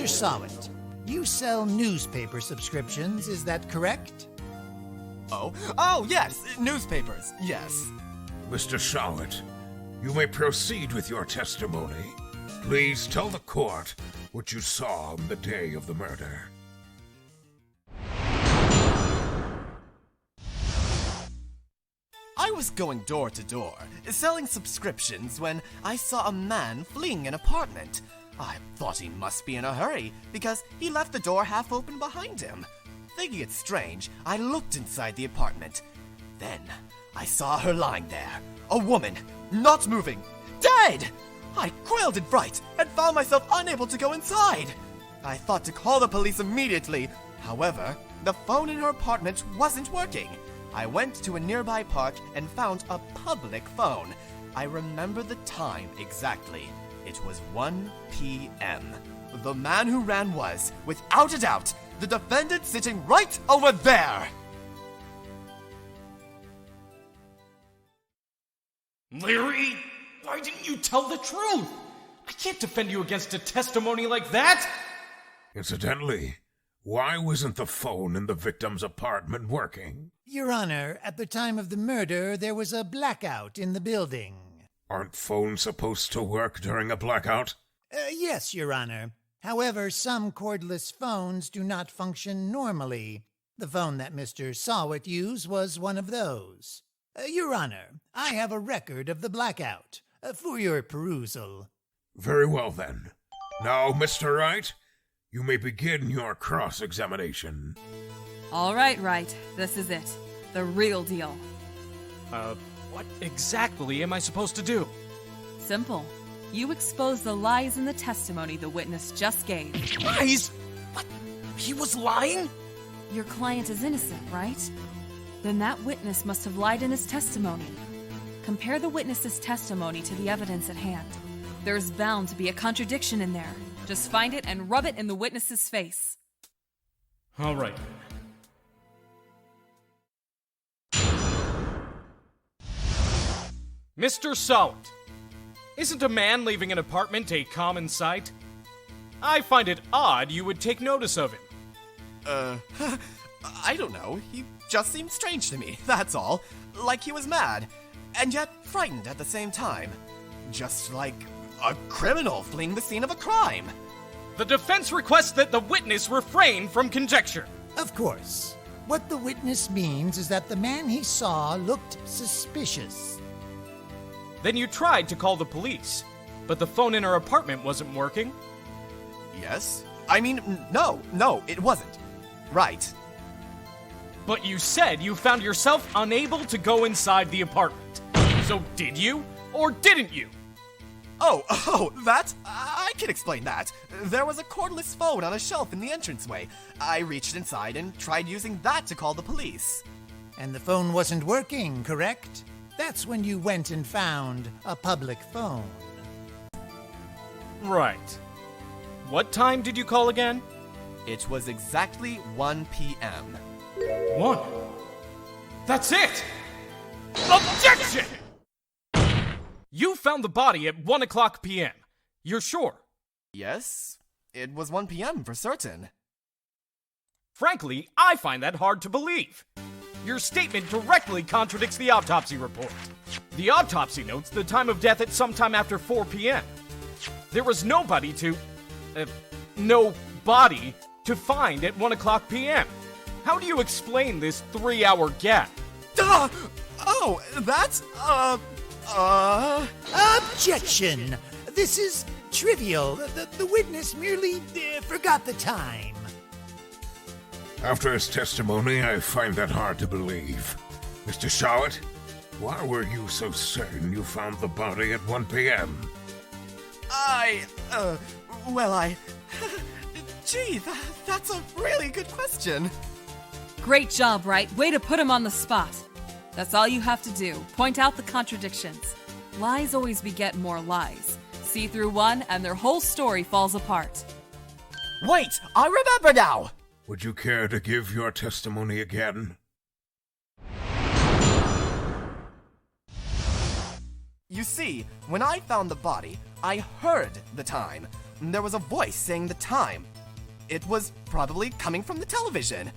Mr. Sawit, you sell newspaper subscriptions, is that correct? Oh, yes, newspapers, yes. Mr. Sawit, you may proceed with your testimony. Please tell the court what you saw on the day of the murder. I was going door to door, selling subscriptions when I saw a man fleeing an apartment. I thought he must be in a hurry because he left the door half open behind him. Thinking it strange, I looked inside the apartment. Then I saw her lying there, a woman, not moving, dead! I quailed in fright and found myself unable to go inside. I thought to call the police immediately. However, the phone in her apartment wasn't working. I went to a nearby park and found a public phone. I remember the time exactly. It was 1 p.m. The man who ran was, without a doubt, the defendant sitting right over there! Larry, why didn't you tell the truth? I can't defend you against a testimony like that! Incidentally, why wasn't the phone in the victim's apartment working? Your Honor, at the time of the murder, there was a blackout in the building. Aren't phones supposed to work during a blackout? Yes, Your Honor. However, some cordless phones do not function normally. The phone that Mr. Sawit used was one of those. Your Honor, I have a record of the blackout for your perusal. Very well, then. Now, Mr. Wright, you may begin your cross-examination. All right, Wright. This is it. The real deal. What exactly am I supposed to do? Simple. You expose the lies in the testimony the witness just gave. Lies? What? He was lying? Your client is innocent, right? Then that witness must have lied in his testimony. Compare the witness's testimony to the evidence at hand. There's bound to be a contradiction in there. Just find it and rub it in the witness's face. All right. Mr. Sawit, isn't a man leaving an apartment a common sight? I find it odd you would take notice of him. I don't know. He just seemed strange to me, that's all. Like he was mad, and yet frightened at the same time. Just like a criminal fleeing the scene of a crime. The defense requests that the witness refrain from conjecture. Of course. What the witness means is that the man he saw looked suspicious. Then you tried to call the police, but the phone in her apartment wasn't working. Yes? I mean, no, it wasn't. Right. But you said you found yourself unable to go inside the apartment. So did you, or didn't you? Oh, that? I can explain that. There was a cordless phone on a shelf in the entranceway. I reached inside and tried using that to call the police. And the phone wasn't working, correct? That's when you went and found a public phone. Right. What time did you call again? It was exactly 1 p.m. 1. That's it! Objection! You found the body at 1 o'clock p.m. You're sure? Yes, it was 1 p.m. for certain. Frankly, I find that hard to believe. Your statement directly contradicts the autopsy report. The autopsy notes the time of death at sometime after 4 p.m. There was no body to find at 1 o'clock p.m. How do you explain this 3-hour gap? Duh! Oh, that's, Objection! This is trivial. The witness merely forgot the time. After his testimony, I find that hard to believe. Mr. Sawit, why were you so certain you found the body at 1 p.m.? Gee, that's a really good question. Great job, Wright. Way to put him on the spot. That's all you have to do. Point out the contradictions. Lies always beget more lies. See through one, and their whole story falls apart. Wait, I remember now! Would you care to give your testimony again? You see, when I found the body, I heard the time. there was a voice saying the time. It was probably coming from the television.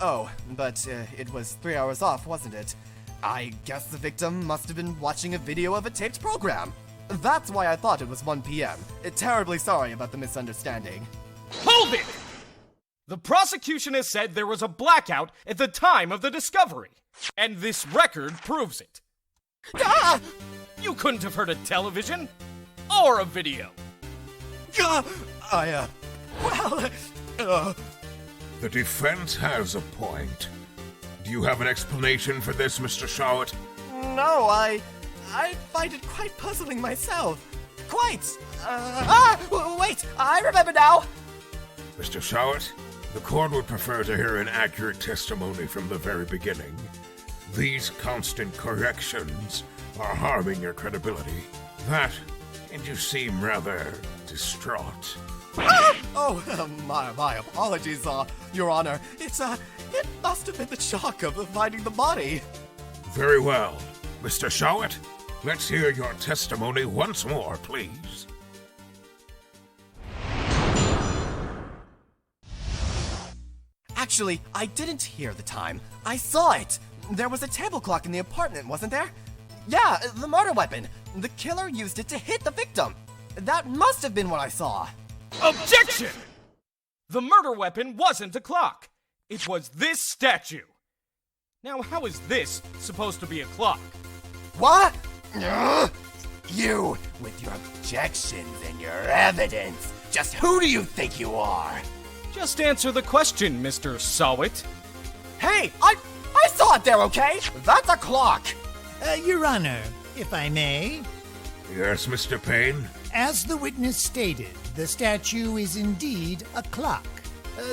Oh, but it was 3 hours off, wasn't it? I guess the victim must have been watching a video of a taped program. That's why I thought it was 1 p.m. Terribly sorry about the misunderstanding. Hold it! The prosecution has said there was a blackout at the time of the discovery. And this record proves it. Ah! You couldn't have heard a television or a video. The defense has a point. Do you have an explanation for this, Mr. Shawat? No, I find it quite puzzling myself. Quite. Wait, I remember now. Mr. Shawat, the court would prefer to hear an accurate testimony from the very beginning. These constant corrections are harming your credibility. That, and you seem rather distraught. My apologies, Your Honor. It must have been the shock of finding the body. Very well. Mr. Shawat, let's hear your testimony once more, please. Actually, I didn't hear the time. I saw it. There was a table clock in the apartment, wasn't there? Yeah, the murder weapon. The killer used it to hit the victim. That must have been what I saw. Objection! The murder weapon wasn't a clock. It was this statue. Now, how is this supposed to be a clock? What? You, with your objections and your evidence. Just who do you think you are? Just answer the question, Mr. Sawit. Hey, I saw it there, okay? That's a clock. Your Honor, if I may. Yes, Mr. Payne? As the witness stated, the statue is indeed a clock.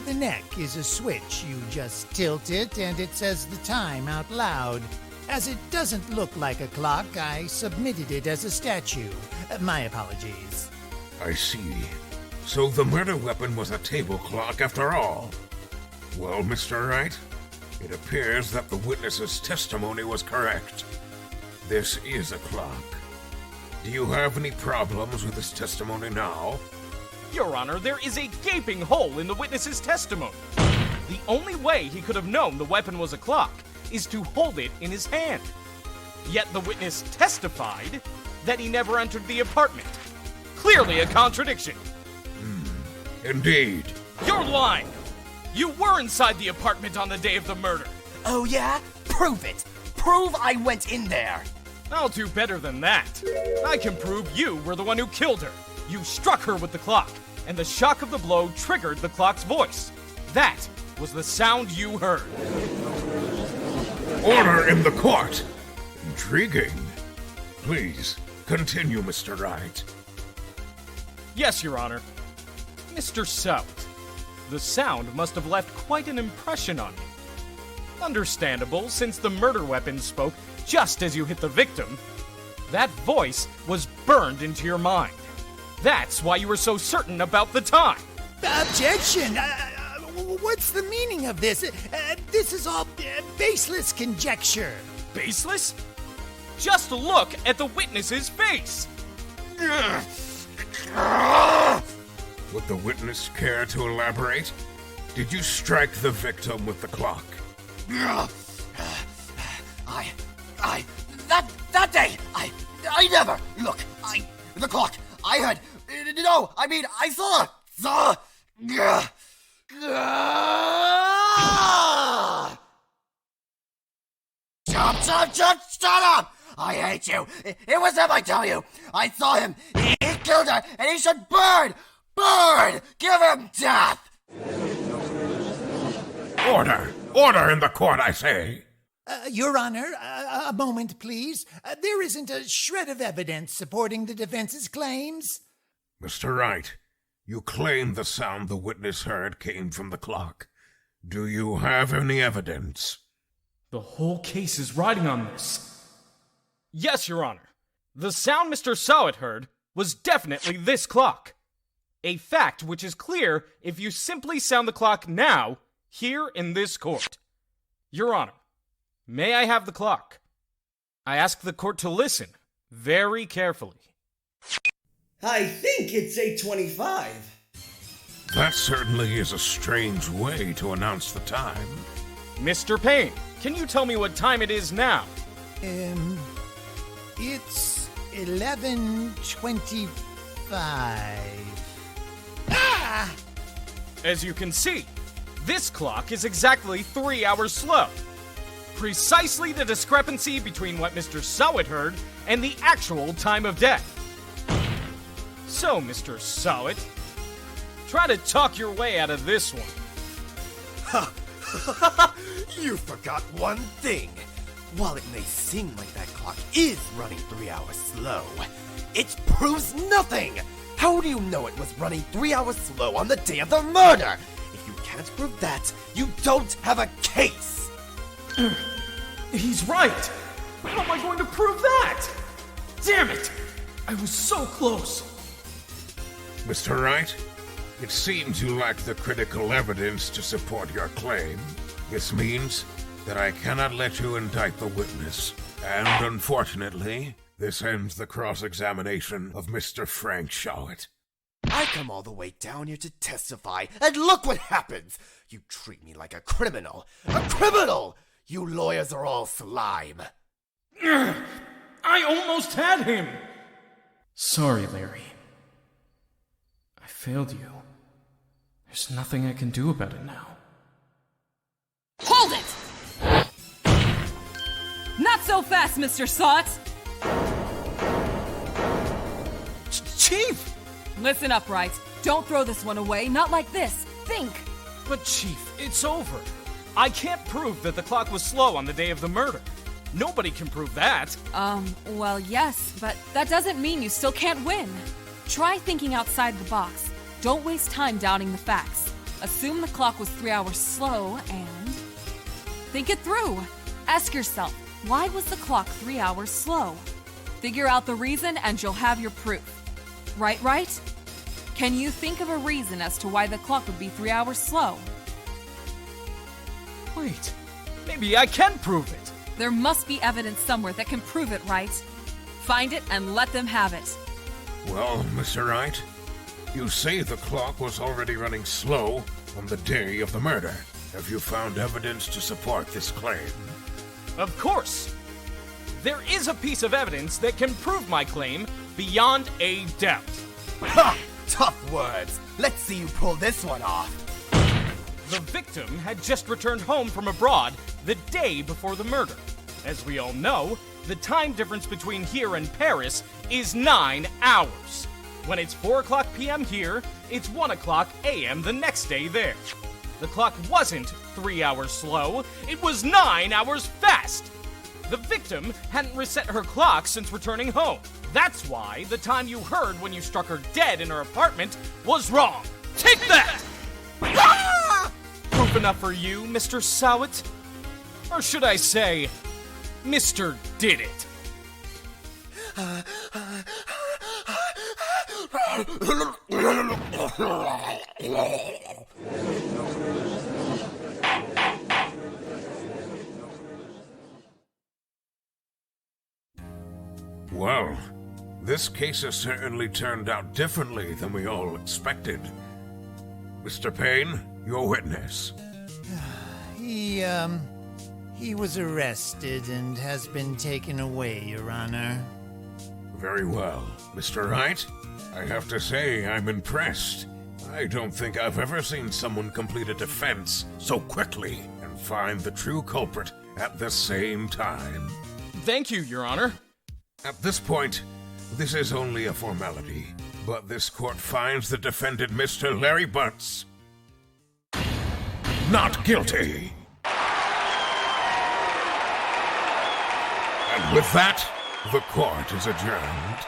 The neck is a switch. You just tilt it and it says the time out loud. As it doesn't look like a clock, I submitted it as a statue. My apologies. I see. So the murder weapon was a table clock after all. Well, Mr. Wright, it appears that the witness's testimony was correct. This is a clock. Do you have any problems with his testimony now? Your Honor, there is a gaping hole in the witness's testimony. The only way he could have known the weapon was a clock is to hold it in his hand. Yet the witness testified that he never entered the apartment. Clearly a contradiction. Indeed. You're lying! You were inside the apartment on the day of the murder. Oh yeah? Prove it. Prove I went in there. I'll do better than that. I can prove you were the one who killed her. You struck her with the clock, and the shock of the blow triggered the clock's voice. That was the sound you heard. Order in the court! Intriguing. Please, continue, Mr. Wright. Yes, Your Honor. Mr. Sawit, the sound must have left quite an impression on you. Understandable, since the murder weapon spoke just as you hit the victim. That voice was burned into your mind. That's why you were so certain about the time. Objection! What's the meaning of this? This is all baseless conjecture. Baseless? Just look at the witness's face. Would the witness care to elaborate? Did you strike the victim with the clock? That day, I never, look, the clock, I heard, no, I mean, I saw, shut up! I hate you. It was him, I tell you. I saw him. He killed her, and he should burn! Burn! Give him death! Order! Order in the court, I say! Your Honor, a moment, please. There isn't a shred of evidence supporting the defense's claims. Mr. Wright, you claim the sound the witness heard came from the clock. Do you have any evidence? The whole case is riding on this. Yes, Your Honor. The sound Mr. Sawit heard was definitely this clock. A fact which is clear if you simply sound the clock now, here in this court. Your Honor, may I have the clock? I ask the court to listen very carefully. I think it's 8:25. That certainly is a strange way to announce the time. Mr. Payne, can you tell me what time it is now? It's 11:25. Ah! As you can see, this clock is exactly 3 hours slow. Precisely the discrepancy between what Mr. Sowett heard and the actual time of death. So, Mr. Sowett, try to talk your way out of this one. You forgot one thing. While it may seem like that clock is running 3 hours slow, it proves nothing! How do you know it was running 3 hours slow on the day of the murder? If you can't prove that, you don't have a case! He's right! How am I going to prove that? Damn it! I was so close! Mr. Wright, it seems you lack the critical evidence to support your claim. This means that I cannot let you indict the witness, and unfortunately, this ends the cross-examination of Mr. Frank Sowett. I come all the way down here to testify, and look what happens! You treat me like a criminal! A criminal! You lawyers are all slime! I almost had him! Sorry, Larry. I failed you. There's nothing I can do about it now. Hold it! Not so fast, Mr. Sowett! Chief! Listen up, Wright. Don't throw this one away. Not like this. Think. But Chief, it's over. I can't prove that the clock was slow on the day of the murder. Nobody can prove that. Well, yes, but that doesn't mean you still can't win. Try thinking outside the box. Don't waste time doubting the facts. Assume the clock was 3 hours slow and think it through. Ask yourself, why was the clock 3 hours slow? Figure out the reason and you'll have your proof. Right? Can you think of a reason as to why the clock would be 3 hours slow? Wait, maybe I can prove it. There must be evidence somewhere that can prove it, Wright. Find it and let them have it. Well, Mr. Wright, you say the clock was already running slow on the day of the murder. Have you found evidence to support this claim? Of course. There is a piece of evidence that can prove my claim beyond a doubt. Ha! Tough words. Let's see you pull this one off. The victim had just returned home from abroad the day before the murder. As we all know, the time difference between here and Paris is 9 hours. When it's 4 o'clock p.m. here, it's 1 o'clock a.m. the next day there. The clock wasn't 3 hours slow, it was 9 hours fast. The victim hadn't reset her clock since returning home. That's why the time you heard when you struck her dead in her apartment was wrong. Take that! Proof enough for you, Mr. Sowett? Or should I say, Mr. Did It? Well, this case has certainly turned out differently than we all expected. Mr. Payne, your witness. He was arrested and has been taken away, Your Honor. Very well. Mr. Wright, I have to say I'm impressed. I don't think I've ever seen someone complete a defense so quickly and find the true culprit at the same time. Thank you, Your Honor. At this point, this is only a formality, but this court finds the defendant, Mr. Larry Butts, not guilty. And with that, the court is adjourned.